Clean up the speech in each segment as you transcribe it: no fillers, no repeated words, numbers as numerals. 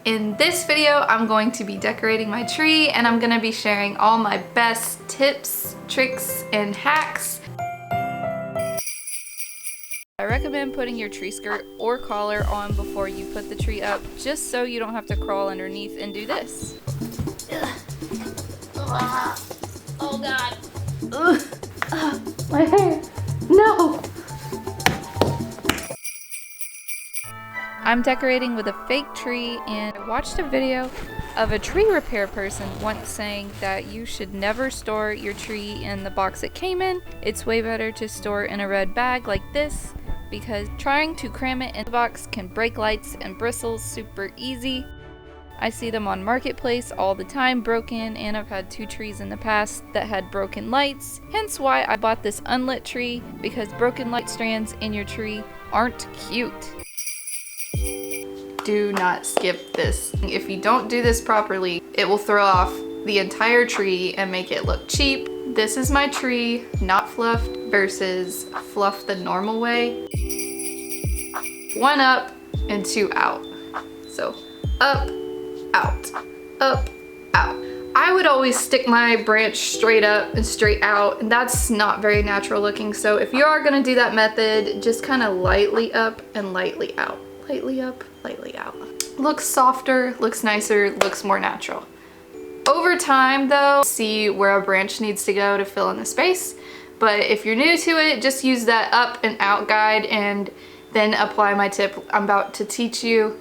In this video, I'm going to be decorating my tree and I'm gonna be sharing all my best tips, tricks, and hacks. I recommend putting your tree skirt or collar on before you put the tree up, just so you don't have to crawl underneath and do this. Oh God. My hair. No. I'm decorating with a fake tree, and I watched a video of a tree repair person once saying that you should never store your tree in the box it came in. It's way better to store in a red bag like this, because trying to cram it in the box can break lights and bristles super easy. I see them on Marketplace all the time broken, and I've had 2 trees in the past that had broken lights, hence why I bought this unlit tree, because broken light strands in your tree aren't cute. Do not skip this. If you don't do this properly, it will throw off the entire tree and make it look cheap. This is my tree, not fluffed, versus fluff the normal way. 1 up and 2 out. So up, out, up, out. I would always stick my branch straight up and straight out, and that's not very natural looking. So if you are gonna do that method, just kind of lightly up and lightly out. Lightly up, lightly out. Looks softer, looks nicer, looks more natural. Over time though, see where a branch needs to go to fill in the space. But if you're new to it, just use that up and out guide and then apply my tip I'm about to teach you.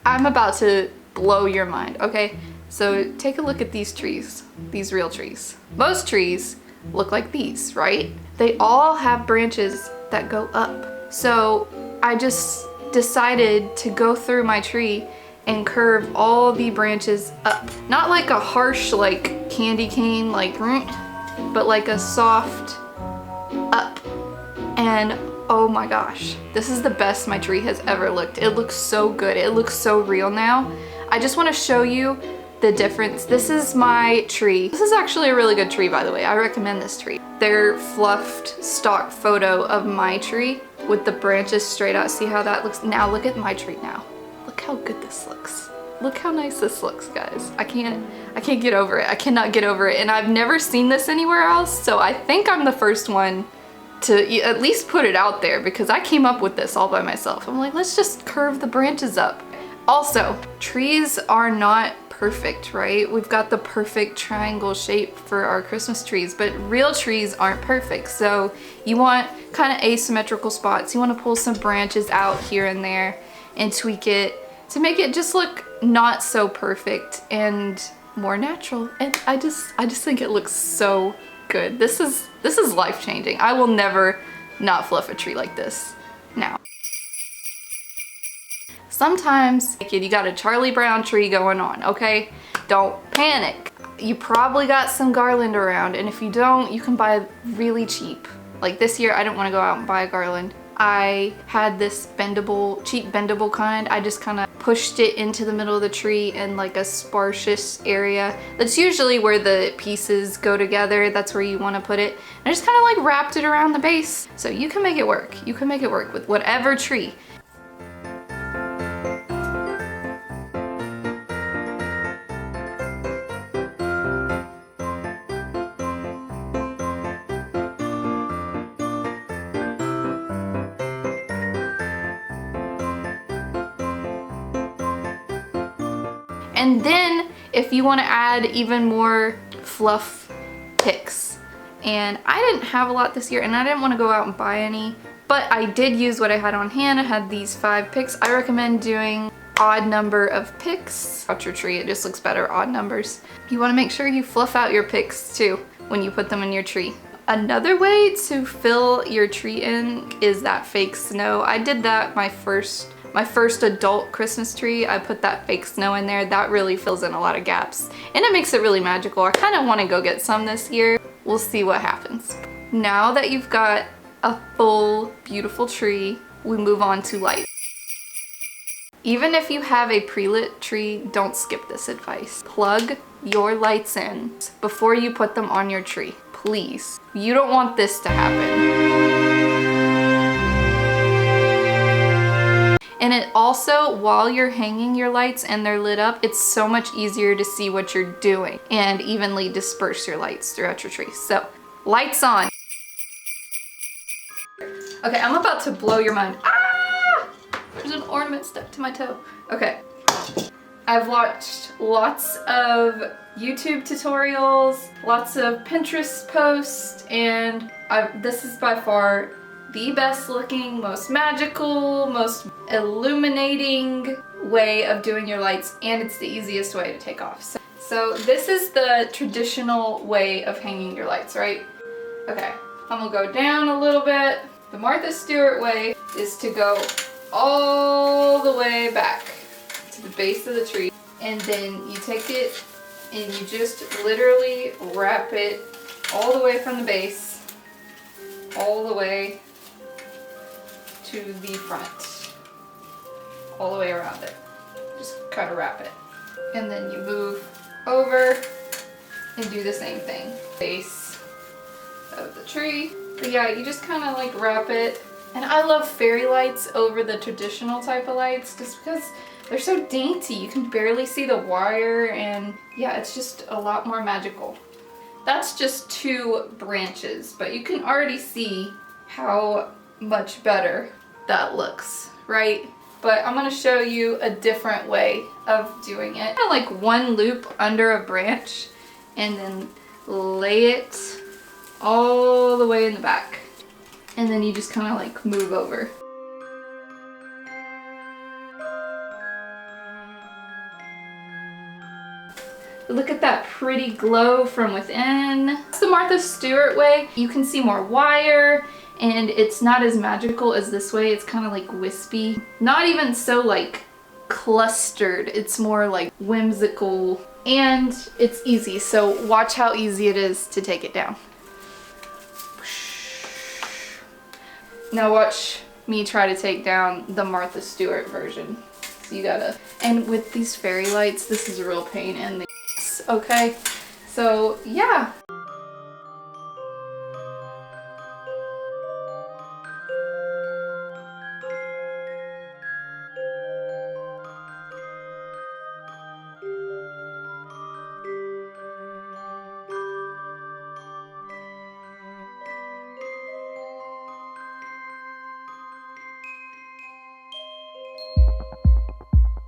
I'm about to blow your mind, okay? So take a look at these trees, these real trees. Most trees look like these, right? They all have branches that go up. So I just decided to go through my tree and curve all the branches up. Not like a harsh, like candy cane, like, but like a soft up. And oh my gosh, this is the best my tree has ever looked. It looks so good. It looks so real now. I just want to show you the difference. This is my tree. This is actually a really good tree, by the way. I recommend this tree. Their fluffed stock photo of my tree with the branches straight out. See how that looks? Now look at my tree now. Look how good this looks. Look how nice this looks, guys. I can't get over it. I cannot get over it. And I've never seen this anywhere else, so I think I'm the first one to at least put it out there, because I came up with this all by myself. I'm like, let's just curve the branches up. Also, trees are not perfect, right? We've got the perfect triangle shape for our Christmas trees, but real trees aren't perfect. So you want kind of asymmetrical spots. You want to pull some branches out here and there and tweak it to make it just look not so perfect and more natural. And I just think it looks so good. This is life-changing. I will never not fluff a tree like this now. Sometimes you got a Charlie Brown tree going on, okay? Don't panic. You probably got some garland around, and if you don't, you can buy really cheap. Like this year, I didn't want to go out and buy a garland. I had this bendable, cheap bendable kind. I just kind of pushed it into the middle of the tree in like a sparse area. That's usually where the pieces go together. That's where you want to put it. And I just kind of like wrapped it around the base. So you can make it work. You can make it work with whatever tree. And then if you want to add even more fluff picks, and I didn't have a lot this year and I didn't want to go out and buy any, but I did use what I had on hand. I had these 5 picks. I recommend doing odd number of picks. Out your tree, it just looks better, odd numbers. You want to make sure you fluff out your picks too when you put them in your tree. Another way to fill your tree in is that fake snow. I did that my first adult Christmas tree. I put that fake snow in there. That really fills in a lot of gaps and it makes it really magical. I kind of want to go get some this year. We'll see what happens. Now that you've got a full, beautiful tree, we move on to lights. Even if you have a pre-lit tree, don't skip this advice. Plug your lights in before you put them on your tree. Please. You don't want this to happen. And it also, while you're hanging your lights and they're lit up, it's so much easier to see what you're doing and evenly disperse your lights throughout your tree. So, lights on. Okay, I'm about to blow your mind. Ah! There's an ornament stuck to my toe. Okay. I've watched lots of YouTube tutorials, lots of Pinterest posts, and this is by far the best looking, most magical, most illuminating way of doing your lights, and it's the easiest way to take off. So this is the traditional way of hanging your lights, right? Okay, I'm gonna go down a little bit. The Martha Stewart way is to go all the way back to the base of the tree, and then you take it and you just literally wrap it all the way from the base all the way to the front, all the way around it. Just kind of wrap it, and then you move over and do the same thing, base of the tree. But yeah, you just kind of like wrap it. And I love fairy lights over the traditional type of lights just because they're so dainty. You can barely see the wire, and yeah, it's just a lot more magical. That's just 2 branches, but you can already see how much better that looks, right? But I'm gonna show you a different way of doing it. Kind of like 1 loop under a branch and then lay it all the way in the back. And then you just kind of like move over. Look at that pretty glow from within. It's the Martha Stewart way. You can see more wire and it's not as magical as this way. It's kind of like wispy. Not even so like clustered. It's more like whimsical and it's easy. So watch how easy it is to take it down. Now watch me try to take down the Martha Stewart version. So you gotta, and with these fairy lights, this is a real pain in the ass, okay? So yeah.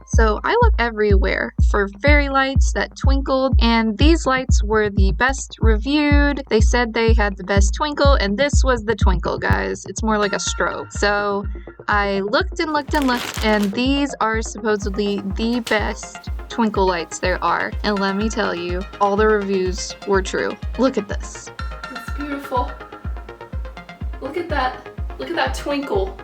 So I looked everywhere for fairy lights that twinkled, and these lights were the best reviewed. They said they had the best twinkle, and this was the twinkle, guys. It's more like a strobe. So I looked and looked and looked, and these are supposedly the best twinkle lights there are. And let me tell you, all the reviews were true. Look at this. It's beautiful. Look at that. Look at that twinkle.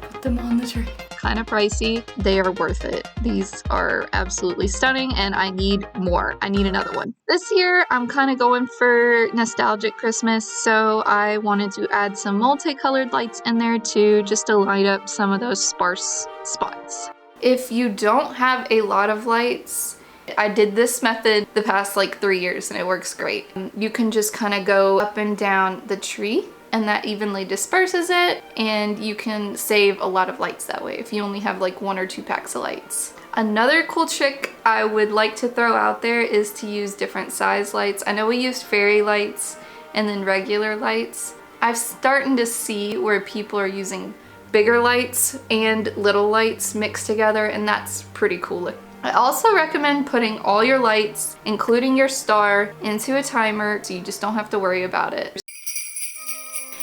Put them on the tree. Kind of pricey. They are worth it. These are absolutely stunning and I need more. I need another one. This year I'm kind of going for nostalgic Christmas, so I wanted to add some multicolored lights in there too, just to light up some of those sparse spots. If you don't have a lot of lights, I did this method the past like 3 years and it works great. You can just kind of go up and down the tree and that evenly disperses it, and you can save a lot of lights that way if you only have like 1 or 2 packs of lights. Another cool trick I would like to throw out there is to use different size lights. I know we used fairy lights and then regular lights. I'm starting to see where people are using bigger lights and little lights mixed together, and that's pretty cool. I also recommend putting all your lights, including your star, into a timer so you just don't have to worry about it.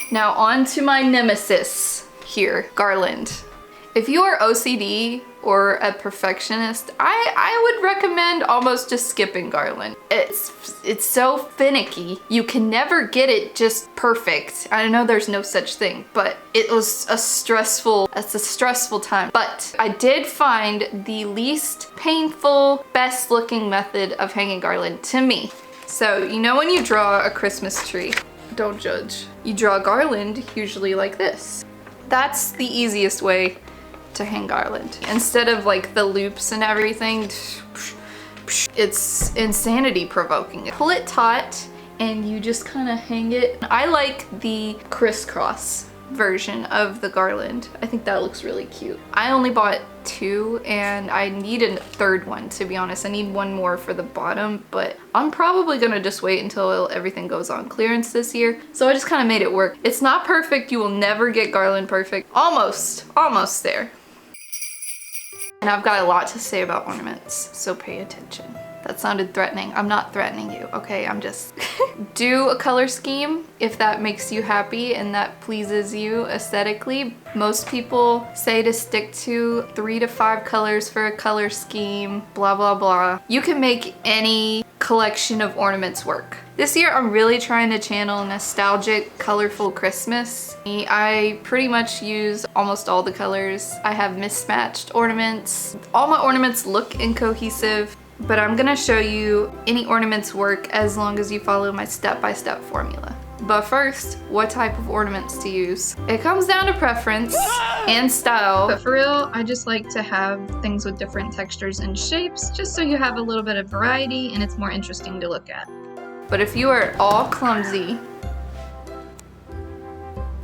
Now on to my nemesis here, garland. If you are OCD or a perfectionist, I would recommend almost just skipping garland. It's so finicky. You can never get it just perfect. I know there's no such thing, but it's a stressful time. But I did find the least painful, best looking method of hanging garland to me. So, you know when you draw a Christmas tree, don't judge. You draw garland usually like this. That's the easiest way to hang garland. Instead of like the loops and everything, it's insanity provoking. Pull it taut and you just kind of hang it. I like the crisscross version of the garland. I think that looks really cute. I only bought 2 and I need a 3rd one, to be honest. I need one more for the bottom, but I'm probably gonna just wait until everything goes on clearance this year. So I just kind of made it work. It's not perfect. You will never get garland perfect. Almost there. And I've got a lot to say about ornaments, so pay attention. That sounded threatening. I'm not threatening you, okay? I'm just... Do a color scheme if that makes you happy and that pleases you aesthetically. Most people say to stick to 3 to 5 colors for a color scheme, blah, blah, blah. You can make any collection of ornaments work. This year, I'm really trying to channel nostalgic, colorful Christmas. I pretty much use almost all the colors. I have mismatched ornaments. All my ornaments look incohesive, but I'm gonna show you any ornaments work as long as you follow my step-by-step formula. But first, what type of ornaments to use? It comes down to preference and style. But for real, I just like to have things with different textures and shapes, just so you have a little bit of variety and it's more interesting to look at. But if you are all clumsy,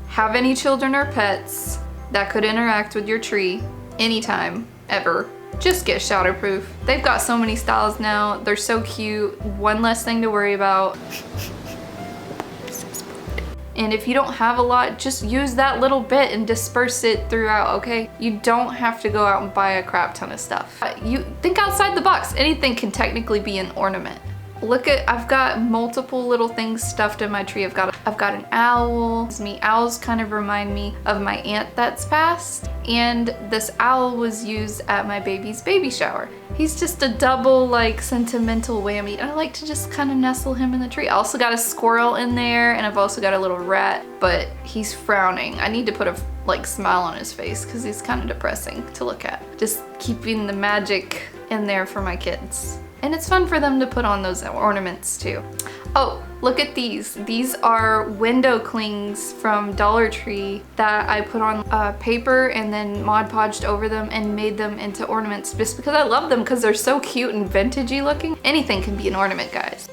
have any children or pets that could interact with your tree anytime, ever, just get shatterproof. They've got so many styles now. They're so cute. One less thing to worry about. And if you don't have a lot, just use that little bit and disperse it throughout, okay? You don't have to go out and buy a crap ton of stuff. You think outside the box. Anything can technically be an ornament. Look at, I've got multiple little things stuffed in my tree. I've got an owl. Owls kind of remind me of my aunt that's passed. And this owl was used at my baby's baby shower. He's just a double like sentimental whammy. I like to just kind of nestle him in the tree. I also got a squirrel in there and I've also got a little rat, but he's frowning. I need to put a like smile on his face because he's kind of depressing to look at. Just keeping the magic in there for my kids. And it's fun for them to put on those ornaments too. Oh, look at these. These are window clings from Dollar Tree that I put on paper and then Mod Podged over them and made them into ornaments just because I love them because they're so cute and vintagey looking. Anything can be an ornament, guys.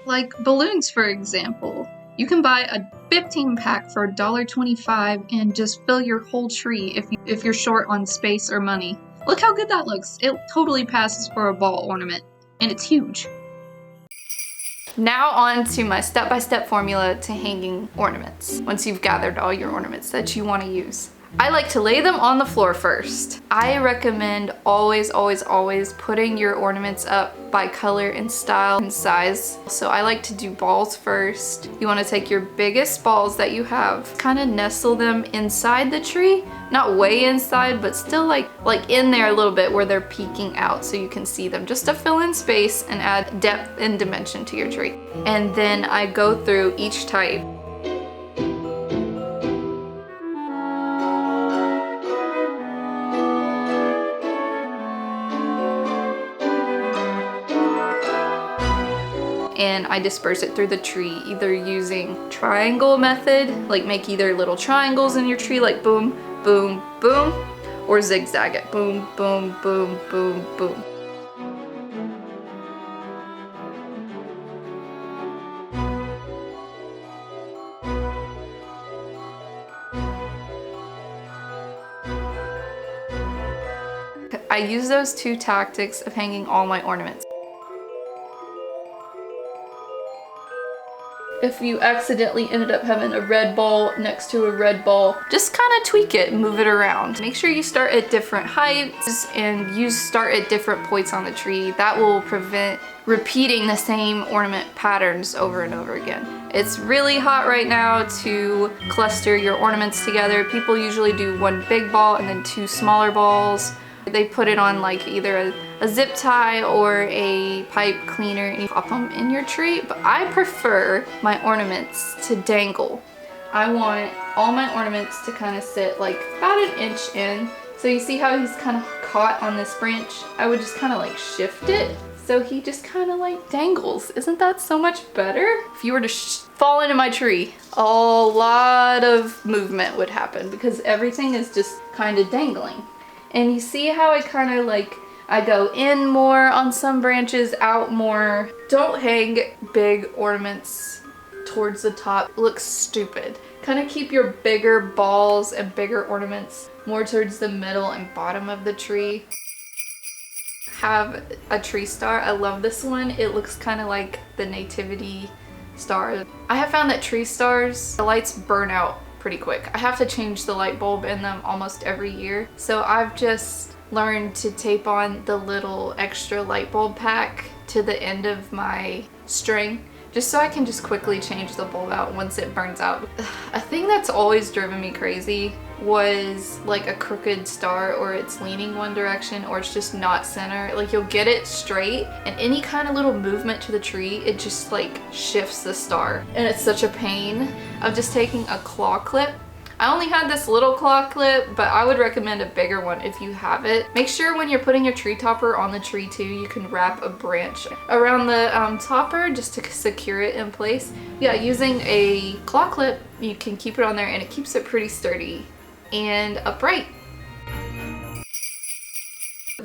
Like balloons, for example. You can buy a 15 pack for $1.25 and just fill your whole tree if you're short on space or money. Look how good that looks. It totally passes for a ball ornament. And it's huge. Now on to my step-by-step formula to hanging ornaments. Once you've gathered all your ornaments that you want to use. I like to lay them on the floor first. I recommend always putting your ornaments up by color and style and size. So I like to do balls first. You want to take your biggest balls that you have, kind of nestle them inside the tree. Not way inside, but still like in there a little bit where they're peeking out so you can see them, just to fill in space and add depth and dimension to your tree. And then I go through each type. And I disperse it through the tree, either using triangle method, like make either little triangles in your tree, like boom, boom, boom, or zigzag it, boom, boom, boom, boom, boom. I use those 2 tactics of hanging all my ornaments. If you accidentally ended up having a red ball next to a red ball, just kind of tweak it and move it around. Make sure you start at different heights and you start at different points on the tree. That will prevent repeating the same ornament patterns over and over again. It's really hot right now to cluster your ornaments together. People usually do 1 big ball and then 2 smaller balls. They put it on like either a zip tie or a pipe cleaner and you pop them in your tree. But I prefer my ornaments to dangle. I want all my ornaments to kind of sit like about an inch in. So you see how he's kind of caught on this branch? I would just kind of like shift it so he just kind of like dangles. Isn't that so much better? If you were to fall into my tree, a lot of movement would happen because everything is just kind of dangling. And you see how I kind of like, I go in more on some branches, out more. Don't hang big ornaments towards the top. It looks stupid. Kind of keep your bigger balls and bigger ornaments more towards the middle and bottom of the tree. Have a tree star. I love this one. It looks kind of like the nativity star. I have found that tree stars, the lights burn out pretty quick. I have to change the light bulb in them almost every year. So I've just learned to tape on the little extra light bulb pack to the end of my string, just so I can just quickly change the bulb out once it burns out. A thing that's always driven me crazy was like a crooked star, or it's leaning one direction, or it's just not center. Like you'll get it straight and any kind of little movement to the tree, it just like shifts the star. And it's such a pain of just taking a claw clip. I only had this little claw clip, but I would recommend a bigger one if you have it. Make sure when you're putting your tree topper on the tree too, you can wrap a branch around the topper just to secure it in place. Yeah, using a claw clip, you can keep it on there and it keeps it pretty sturdy and upright.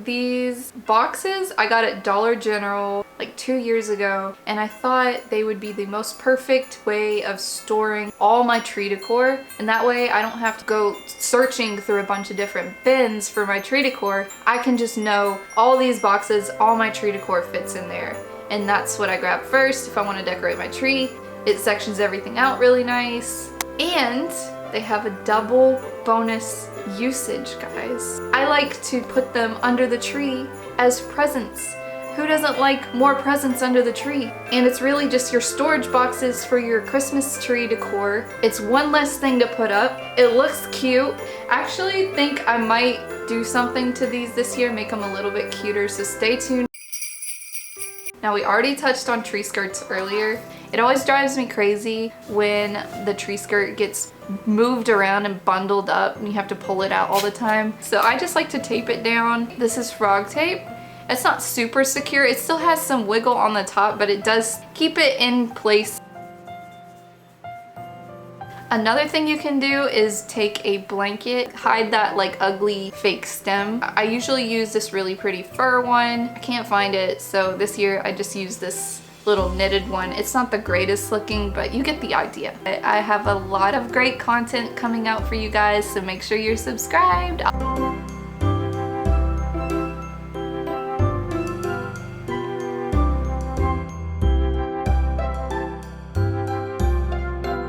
These boxes I got at Dollar General like 2 years ago, and I thought they would be the most perfect way of storing all my tree decor, and that way I don't have to go searching through a bunch of different bins for my tree decor. I can just know all these boxes, all my tree decor fits in there, and that's what I grab first if I want to decorate my tree. It sections everything out really nice, and they have a double bonus usage, guys. I like to put them under the tree as presents. Who doesn't like more presents under the tree? And it's really just your storage boxes for your Christmas tree decor. It's one less thing to put up. It looks cute. I actually think I might do something to these this year, make them a little bit cuter, so stay tuned. Now, we already touched on tree skirts earlier. It always drives me crazy when the tree skirt gets moved around and bundled up and you have to pull it out all the time. So I just like to tape it down. This is frog tape. It's not super secure. It still has some wiggle on the top, but it does keep it in place. Another thing you can do is take a blanket, hide that like ugly fake stem. I usually use this really pretty fur one. I can't find it, so this year I just used this little knitted one. It's not the greatest looking, but you get the idea. I have a lot of great content coming out for you guys, so make sure you're subscribed.